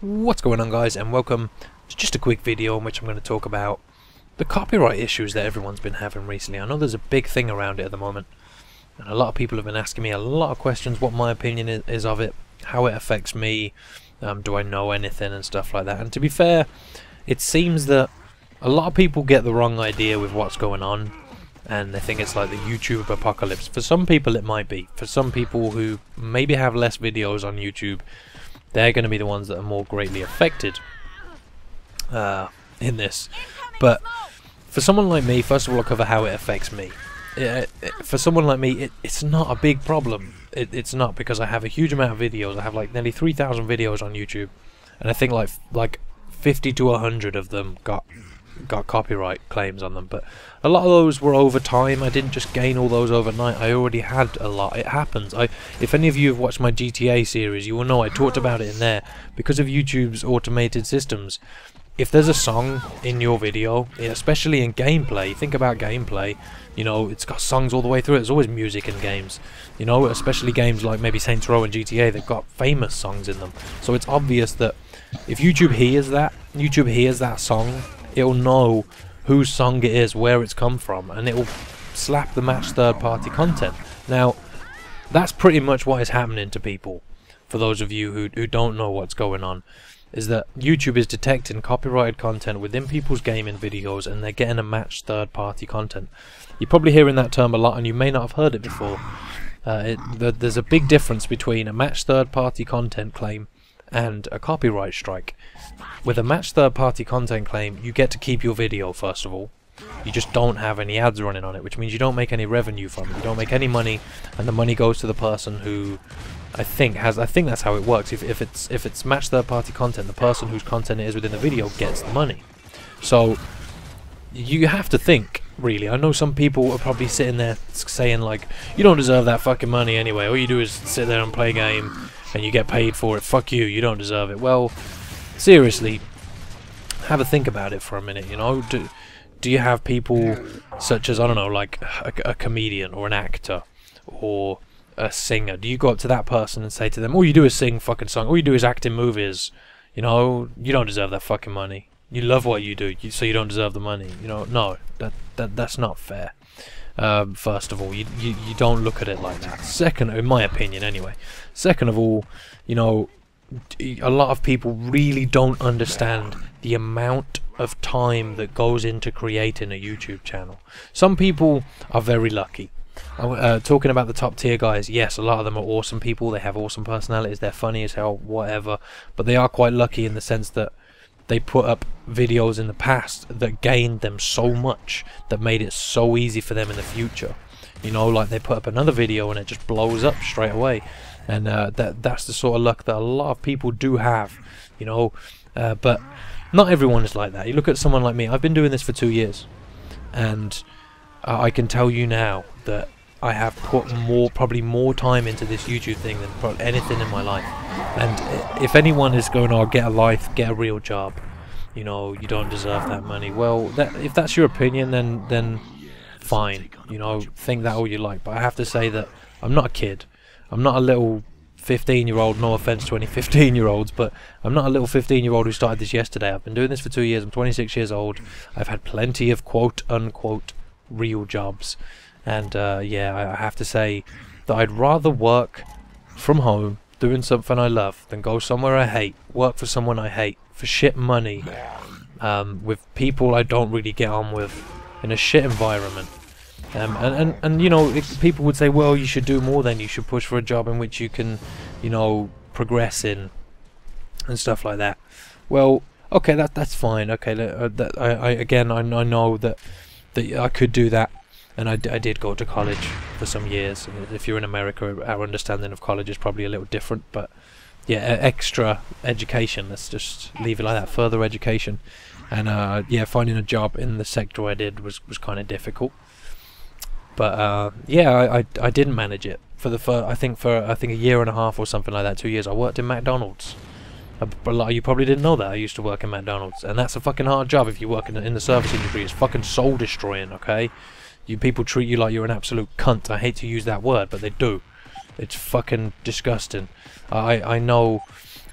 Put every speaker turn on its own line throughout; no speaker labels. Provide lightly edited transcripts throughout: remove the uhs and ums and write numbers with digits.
What's going on, guys, and welcome to just a quick video in which I'm going to talk about the copyright issues that everyone's been having recently. I know there's a big thing around it at the moment, and a lot of people have been asking me a lot of questions, what my opinion is of it, how it affects me, do I know anything and stuff like that. And to be fair, it seems that a lot of people get the wrong idea with what's going on, and they think it's like the YouTube apocalypse. For some people it might be. For some people who maybe have less videos on YouTube, they're going to be the ones that are more greatly affected in this. But for someone like me, first of all, I'll cover how it affects me. For someone like me, it's not a big problem. It's not, because I have a huge amount of videos. I have like nearly 3,000 videos on YouTube, and I think like 50 to 100 of them got copyright claims on them. But a lot of those were over time. I didn't just gain all those overnight. I already had a lot. It happens. If any of you have watched my GTA series, you will know I talked about it in there. Because of YouTube's automated systems, if there's a song in your video, especially in gameplay, think about gameplay, you know, it's got songs all the way through it. There's always music in games, you know, especially games like maybe Saints Row and GTA, they've got famous songs in them. So it's obvious that if YouTube hears that song, it'll know whose song it is, where it's come from, and it'll slap the match third-party content. Now, that's pretty much what is happening to people. For those of you who don't know what's going on, is that YouTube is detecting copyrighted content within people's gaming videos, and they're getting a matched third-party content. You're probably hearing that term a lot, and you may not have heard it before. There's a big difference between a matched third-party content claim and a copyright strike. With a matched third-party content claim, you get to keep your video, first of all. You just don't have any ads running on it, which means you don't make any revenue from it. You don't make any money, and the money goes to the person who I think that's how it works. If it's matched third-party content, the person whose content it is within the video gets the money. So you have to think, really. I know some people are probably sitting there saying like, you don't deserve that fucking money anyway. All you do is sit there and play a game and you get paid for it. Fuck you, you don't deserve it. Well, seriously, have a think about it for a minute, you know. Do you have people such as, I don't know, like a comedian or an actor or a singer? Do you go up to that person and say to them, all you do is sing fucking song, all you do is act in movies, you know, you don't deserve that fucking money. You love what you do, so you don't deserve the money. You know, no, that's not fair. First of all, you don't look at it like that. Second, in my opinion anyway, second of all, you know, a lot of people really don't understand the amount of time that goes into creating a YouTube channel. Some people are very lucky. Talking about the top tier guys, yes, a lot of them are awesome people. They have awesome personalities, they're funny as hell, whatever, but they are quite lucky in the sense that they put up videos in the past that gained them so much, that made it so easy for them in the future. You know, like they put up another video and it just blows up straight away. And that's the sort of luck that a lot of people do have, you know. But not everyone is like that. You look at someone like me. I've been doing this for 2 years, and I can tell you now that I have put probably more time into this YouTube thing than probably anything in my life. And if anyone is going, oh, get a life, get a real job, you know, you don't deserve that money. Well, if that's your opinion, then fine, you know, think that all you like. But I have to say that I'm not a kid. I'm not a little 15-year-old, no offense to any 15-year-olds, but I'm not a little 15-year-old who started this yesterday. I've been doing this for 2 years. I'm 26 years old. I've had plenty of quote-unquote real jobs. And yeah, I have to say that I'd rather work from home doing something I love than go somewhere I hate, work for someone I hate, for shit money, with people I don't really get on with, in a shit environment. And you know, people would say, well, you should do more then, you should push for a job in which you can, you know, progress in, and stuff like that. Well, okay, that's fine, okay, I know that I could do that. And I did go to college for some years. And if you're in America, our understanding of college is probably a little different. But yeah, extra education. Let's just leave it like that. Further education, and yeah, finding a job in the sector I did was kind of difficult. But yeah, I didn't manage it for I think a year and a half or something like that. 2 years. I worked in McDonald's. A lot of you probably didn't know that. I used to work in McDonald's, and that's a fucking hard job if you work in the service industry. It's fucking soul destroying. Okay. People treat you like you're an absolute cunt. I hate to use that word, but they do. It's fucking disgusting. I know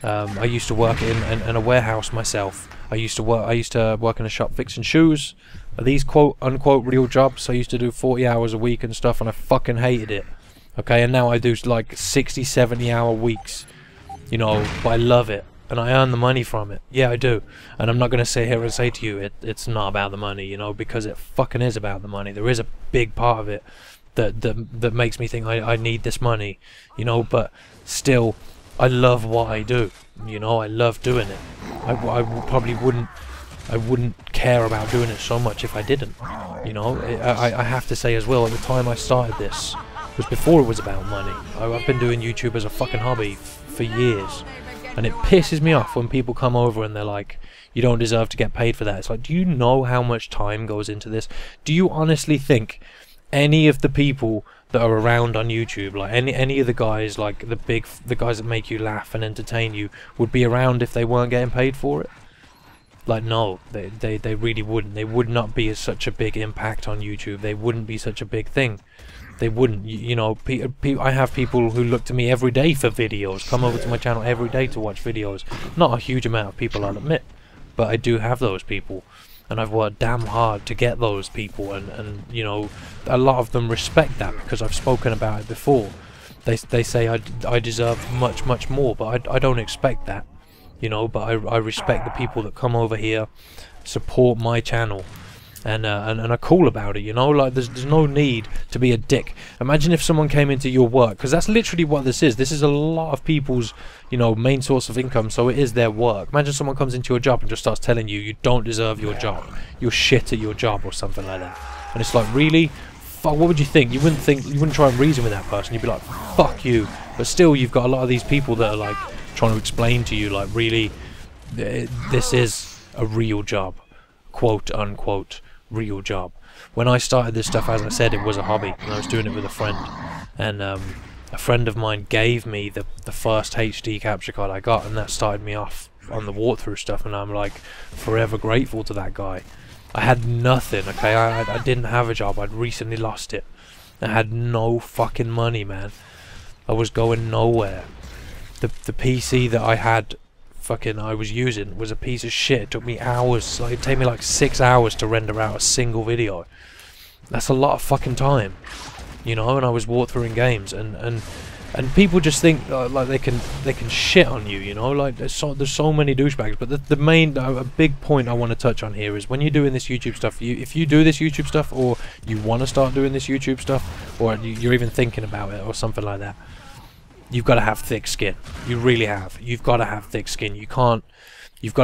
I used to work in a warehouse myself. I used to work in a shop fixing shoes. These quote unquote real jobs. I used to do 40 hours a week and stuff, and I fucking hated it. Okay, and now I do like 60, 70 hour weeks, you know, but I love it. And I earn the money from it. Yeah, I do. And I'm not going to sit here and say to you it's not about the money, you know, because it fucking is about the money. There is a big part of it that makes me think I need this money, you know, but still, I love what I do, you know, I love doing it. I probably wouldn't care about doing it so much if I didn't, you know. I have to say as well, at the time I started this, was before it was about money. I've been doing YouTube as a fucking hobby for years. And it pisses me off when people come over and they're like, you don't deserve to get paid for that. It's like, do you know how much time goes into this? Do you honestly think any of the people that are around on YouTube, like any of the guys, like the guys that make you laugh and entertain you, would be around if they weren't getting paid for it? Like, no, they really wouldn't. They would not be such a big impact on YouTube. They wouldn't be such a big thing. They wouldn't, you know. I have people who look to me every day for videos, come over to my channel every day to watch videos. Not a huge amount of people, I'll admit, but I do have those people, and I've worked damn hard to get those people, and you know, a lot of them respect that because I've spoken about it before. They say I deserve much more, but I don't expect that, you know. But I respect the people that come over here, support my channel, and are cool about it, you know. Like, there's no need to be a dick. Imagine if someone came into your work, because that's literally what this is. This is a lot of people's, you know, main source of income, so it is their work. Imagine someone comes into your job and just starts telling you don't deserve your job, you're shit at your job or something like that. And it's like, really? Fuck, what would you think? You wouldn't try and reason with that person. You'd be like, fuck you. But still, you've got a lot of these people that are like trying to explain to you, like, really, this is a real job, quote unquote real job. When I started this stuff, as I said, it was a hobby, and I was doing it with a friend, and a friend of mine gave me the first HD capture card I got, and that started me off on the walkthrough stuff, and I'm like forever grateful to that guy. I had nothing, okay, I didn't have a job, I'd recently lost it, I had no fucking money, man. I was going nowhere. The PC that I was using was a piece of shit. It took me hours, like, it'd take me like 6 hours to render out a single video. That's a lot of fucking time, you know. And I was walkthroughing games, and people just think like they can shit on you, you know. Like, there's so many douchebags. But the main a big point I want to touch on here is when you're doing this YouTube stuff, if you do this YouTube stuff, or you want to start doing this YouTube stuff, or you're even thinking about it or something like that, you've got to have thick skin. You really have. You've got to have thick skin. You've got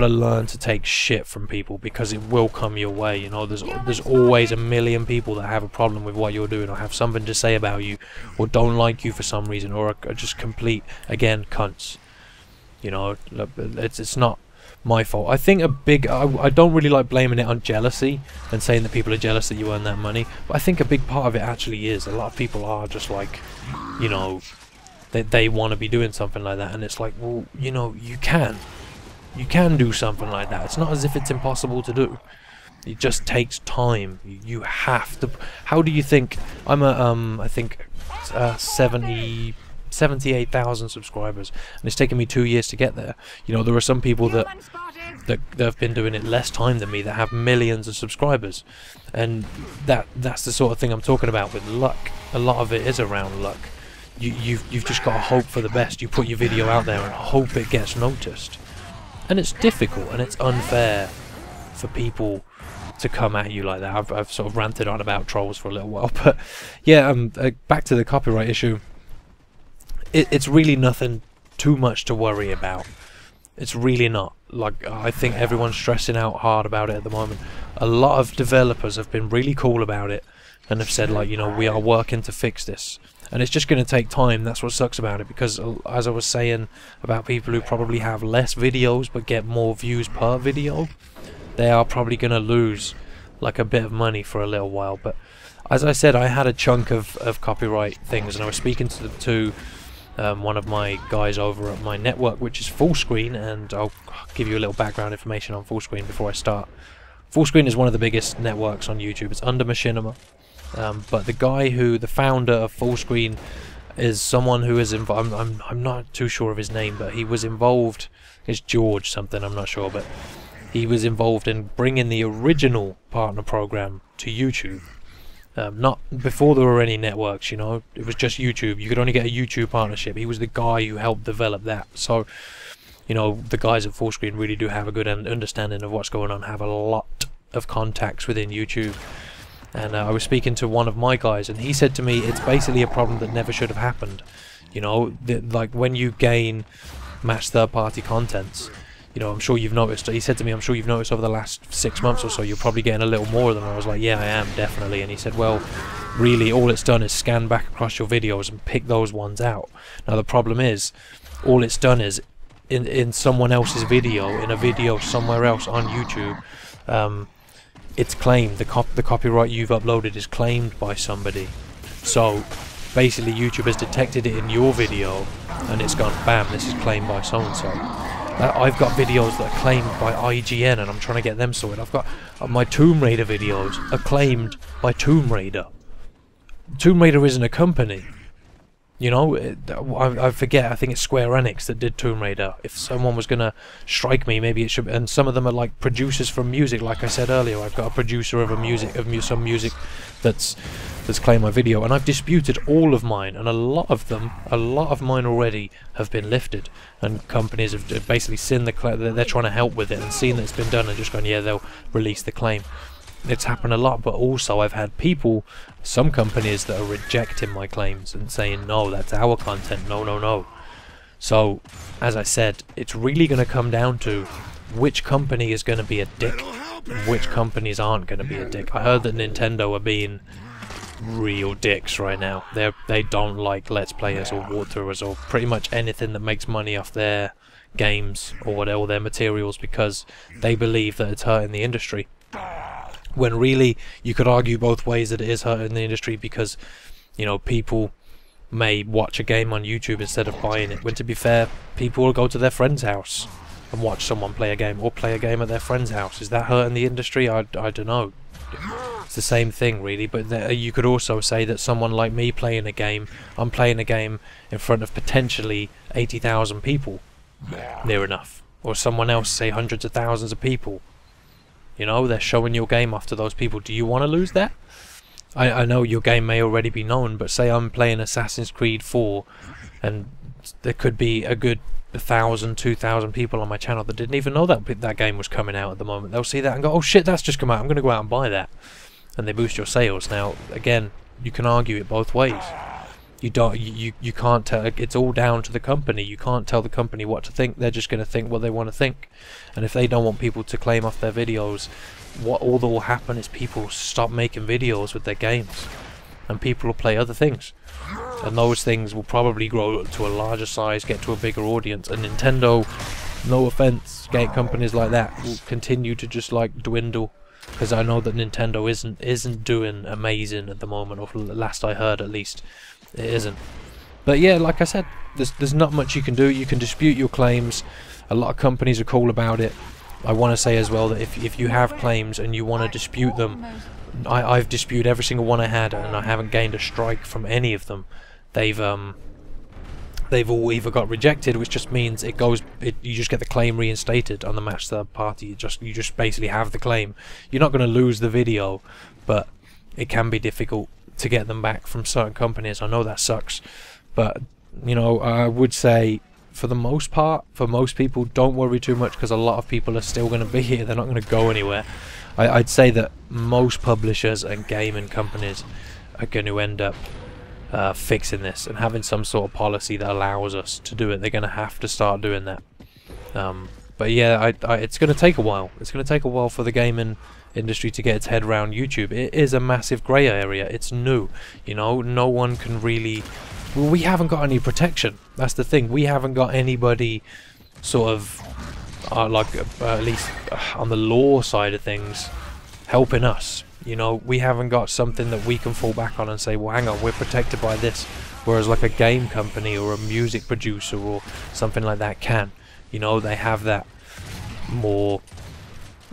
to learn to take shit from people, because it will come your way, you know. There's always a million people that have a problem with what you're doing, or have something to say about you, or don't like you for some reason, or are just complete, again, cunts. You know, it's not my fault. I think I don't really like blaming it on jealousy and saying that people are jealous that you earn that money, but I think a big part of it actually is. A lot of people are just like, you know, they want to be doing something like that, and it's like, well, you know, you can do something like that. It's not as if it's impossible to do. It just takes time. You have to. How do you think? I'm I think 78,000 subscribers, and it's taken me 2 years to get there. You know, there are some people that have been doing it less time than me, that have millions of subscribers, and that's the sort of thing I'm talking about with luck. A lot of it is around luck. You've just got to hope for the best. You put your video out there and hope it gets noticed. And it's difficult, and it's unfair for people to come at you like that. I've sort of ranted on about trolls for a little while, but yeah, back to the copyright issue. It's really nothing too much to worry about. It's really not. Like, I think everyone's stressing out hard about it at the moment. A lot of developers have been really cool about it and have said, like, you know, we are working to fix this. And it's just going to take time. That's what sucks about it, because as I was saying about people who probably have less videos but get more views per video, they are probably going to lose like a bit of money for a little while. But as I said, I had a chunk of copyright things, and I was speaking to one of my guys over at my network, which is Fullscreen, and I'll give you a little background information on Fullscreen before I start. Fullscreen is one of the biggest networks on YouTube. It's under Machinima. But the founder of Fullscreen is someone who is involved. I'm not too sure of his name, but he was involved. It's George something, I'm not sure, but he was involved in bringing the original partner program to YouTube. Not before there were any networks, you know. It was just YouTube. You could only get a YouTube partnership. He was the guy who helped develop that. So, you know, the guys at Fullscreen really do have a good understanding of what's going on, have a lot of contacts within YouTube. And I was speaking to one of my guys, and he said to me, it's basically a problem that never should have happened. You know, like when you gain match third-party contents, you know, I'm sure you've noticed, he said to me, I'm sure you've noticed over the last 6 months or so, you're probably getting a little more of them. I was like, yeah, I am, definitely. And he said, well, really, all it's done is scan back across your videos and pick those ones out. Now, the problem is, all it's done is, in someone else's video, in a video somewhere else on YouTube, it's claimed, the copyright you've uploaded is claimed by somebody. So, basically, YouTube has detected it in your video, and it's gone, bam, this is claimed by so-and-so. I've got videos that are claimed by IGN, and I'm trying to get them sorted. I've got my Tomb Raider videos are claimed by Tomb Raider. Tomb Raider isn't a company. You know, I forget, I think it's Square Enix that did Tomb Raider. If someone was going to strike me, maybe it should be, and some of them are like producers from music, like I said earlier. I've got a producer of some music that's claimed my video, and I've disputed all of mine, and a lot of mine already have been lifted, and companies have basically seen they're trying to help with it, and seen that it's been done, and just gone, yeah, they'll release the claim. It's happened a lot, but also I've had people, some companies that are rejecting my claims and saying, no, that's our content, no, no, no. So, as I said, it's really going to come down to which company is going to be a dick and which companies aren't going to be a dick. I heard that Nintendo are being real dicks right now. They don't like Let's Players or walkthroughs or pretty much anything that makes money off their games or whatever, their materials, because they believe that it's hurting the industry. When really, you could argue both ways that it is hurting the industry, because, you know, people may watch a game on YouTube instead of buying it. When, to be fair, people will go to their friend's house and watch someone play a game, or play a game at their friend's house. Is that hurting the industry? I don't know. It's the same thing, really. But you could also say that someone like me playing a game, I'm playing a game in front of potentially 80,000 people, near enough. Or someone else, say hundreds of thousands of people. You know, they're showing your game off to those people. Do you want to lose that? I know your game may already be known, but say I'm playing Assassin's Creed 4 and there could be a good 1,000, 2,000 people on my channel that didn't even know that game was coming out at the moment. They'll see that and go, oh shit, that's just come out, I'm going to go out and buy that. And they boost your sales. Now, again, you can argue it both ways. You can't tell. It's all down to the company. You can't tell the company what to think. They're just going to think what they want to think. And if they don't want people to claim off their videos, all that will happen is people stop making videos with their games, and people will play other things, and those things will probably grow to a larger size, get to a bigger audience. And Nintendo, no offense, game companies like that will continue to just like dwindle, because I know that Nintendo isn't doing amazing at the moment, or last I heard at least. It isn't. But yeah, like I said, there's not much you can do. You can dispute your claims. A lot of companies are cool about it. I want to say as well that if you have claims and you want to dispute them, I've disputed every single one I had, and I haven't gained a strike from any of them. They've all either got rejected, which just means you just get the claim reinstated on the match third party. You just basically have the claim. You're not going to lose the video, but it can be difficult to get them back from certain companies. I know that sucks, but you know, I would say for the most part, for most people, don't worry too much, because a lot of people are still going to be here. They're not going to go anywhere. I'd say that most publishers and gaming companies are going to end up fixing this and having some sort of policy that allows us to do it. They're going to have to start doing that. But yeah, it's going to take a while. It's going to take a while for the gaming industry to get its head around YouTube. It is a massive grey area. It's new. You know, no one can really... Well, we haven't got any protection. That's the thing. We haven't got anybody sort of, at least on the law side of things, helping us. You know, we haven't got something that we can fall back on and say, well, hang on, we're protected by this. Whereas like a game company or a music producer or something like that can. You know, they have that more...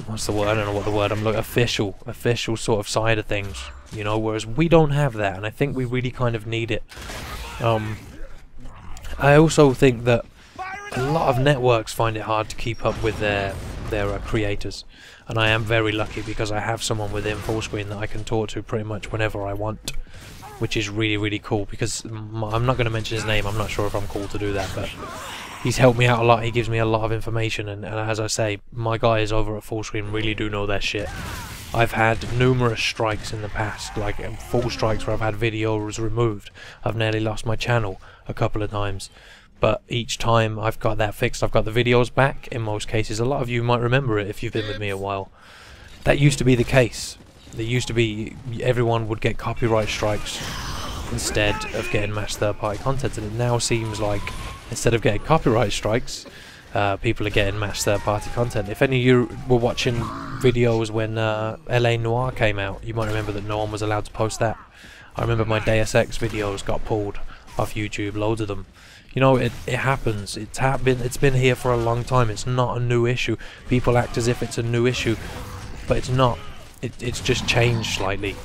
What's the word? I don't know what the word I'm looking... Official sort of side of things. You know, whereas we don't have that, and I think we really kind of need it. I also think that a lot of networks find it hard to keep up with their creators, and I am very lucky because I have someone within Fullscreen that I can talk to pretty much whenever I want, which is really, really cool. Because I'm not going to mention his name, I'm not sure if I'm called to do that, but he's helped me out a lot. He gives me a lot of information, and as I say, my guys over at Fullscreen really do know their shit. I've had numerous strikes in the past, like full strikes where I've had videos removed. I've nearly lost my channel a couple of times, but each time I've got that fixed. I've got the videos back in most cases. A lot of you might remember it if you've been with me a while. That used to be the case. There used to be, everyone would get copyright strikes instead of getting matched third-party content, and it now seems like instead of getting copyright strikes, people are getting matched third-party content. If any of you were watching videos when LA Noire came out, you might remember that no one was allowed to post that. I remember my Deus Ex videos got pulled off YouTube, loads of them. You know, it happens. It's been here for a long time. It's not a new issue. People act as if it's a new issue, but it's not. It's just changed slightly,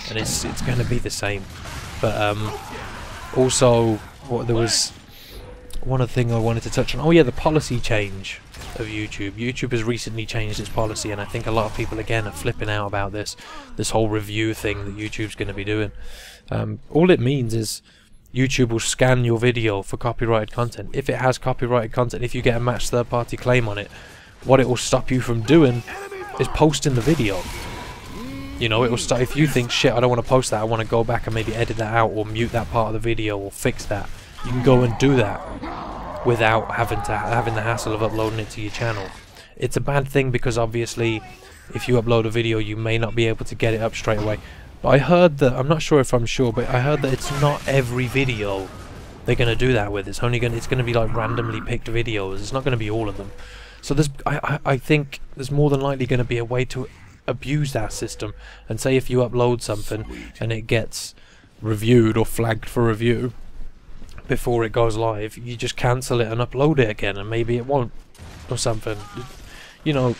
and it's going to be the same. But also, there was one other thing I wanted to touch on. Oh yeah, the policy change of YouTube. YouTube has recently changed its policy, and I think a lot of people again are flipping out about this whole review thing that YouTube's going to be doing. All it means is YouTube will scan your video for copyrighted content. If it has copyrighted content, if you get a matched third-party claim on it, what it will stop you from doing is posting the video. You know, it will start if you think, shit, I don't want to post that, I want to go back and maybe edit that out or mute that part of the video or fix that. You can go and do that without having the hassle of uploading it to your channel. It's a bad thing because obviously if you upload a video you may not be able to get it up straight away. But I heard that, I'm not sure if I'm sure, but I heard that it's not every video they're going to do that with. It's going to be like randomly picked videos. It's not going to be all of them. So I think there's more than likely going to be a way to abuse that system, and say if you upload something and it gets reviewed or flagged for review before it goes live, you just cancel it and upload it again, and maybe it won't or something. You know,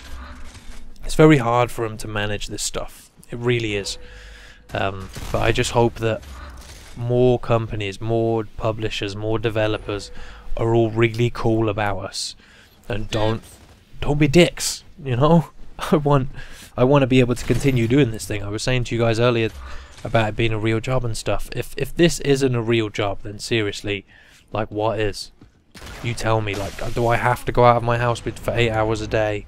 it's very hard for them to manage this stuff. It really is. But I just hope that more companies, more publishers, more developers are all really cool about us and don't be dicks, you know. I want to be able to continue doing this thing. I was saying to you guys earlier about it being a real job and stuff. If this isn't a real job, then seriously, like, what is? You tell me. Like, do I have to go out of my house for 8 hours a day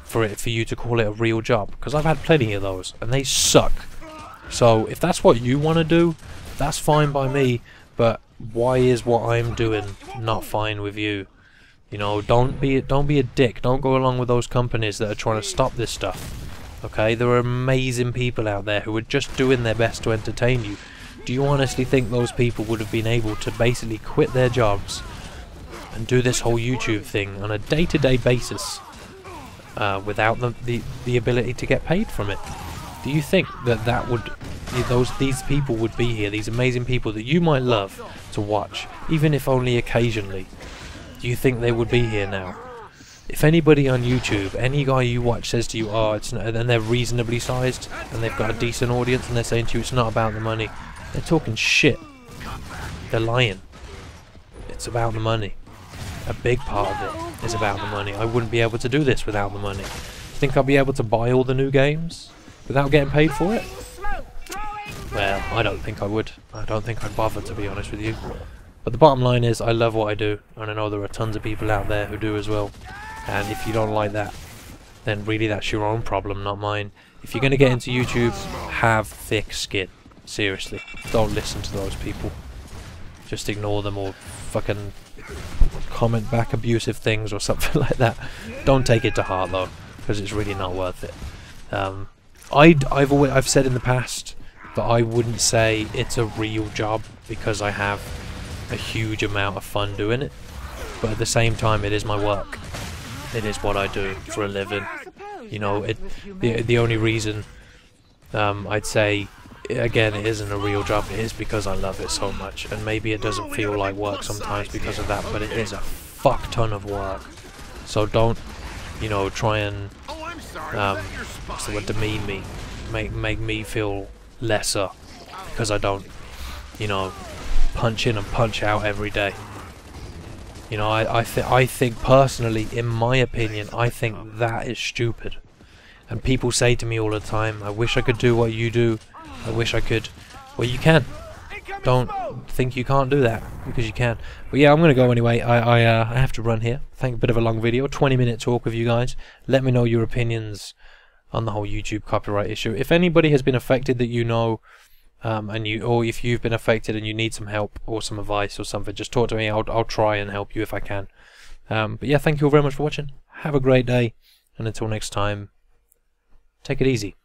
for you to call it a real job? Because I've had plenty of those and they suck. So if that's what you want to do, that's fine by me, but why is what I'm doing not fine with you? You know, don't be a dick. Don't go along with those companies that are trying to stop this stuff. Okay, there are amazing people out there who are just doing their best to entertain you. Do you honestly think those people would have been able to basically quit their jobs and do this whole YouTube thing on a day-to-day basis without the ability to get paid from it? Do you think that these people would be here, these amazing people that you might love to watch, even if only occasionally? Do you think they would be here now? If anybody on YouTube, any guy you watch says to you, oh, it's not, and they're reasonably sized and they've got a decent audience and they're saying to you it's not about the money, they're talking shit. They're lying. It's about the money. A big part of it is about the money. I wouldn't be able to do this without the money. Think I'll be able to buy all the new games without getting paid for it? Well, I don't think I would. I don't think I'd bother, to be honest with you. But the bottom line is, I love what I do, and I know there are tons of people out there who do as well. And if you don't like that, then really that's your own problem, not mine. If you're going to get into YouTube, have thick skin. Seriously. Don't listen to those people. Just ignore them or fucking comment back abusive things or something like that. Don't take it to heart though, because it's really not worth it. I've said in the past that I wouldn't say it's a real job because I have a huge amount of fun doing it, but at the same time it is my work. It is what I do for a living. You know, the only reason I'd say again it isn't a real job is because I love it so much, and maybe it doesn't feel like work sometimes because of that, but it is a fuck ton of work. So don't, you know, try and what's the word, demean me, make me feel lesser because I don't, you know, punch in and punch out every day. You know, I think personally, in my opinion, I think that is stupid. And people say to me all the time, I wish I could do what you do. I wish I could. Well, you can. Don't think you can't do that, because you can. But yeah, I'm going to go anyway. I have to run here. I think a bit of a long video, 20-minute talk with you guys. Let me know your opinions on the whole YouTube copyright issue. If anybody has been affected that you know, or if you've been affected and you need some help or some advice or something, just talk to me. I'll try and help you if I can. But yeah, thank you all very much for watching. Have a great day, and until next time, take it easy.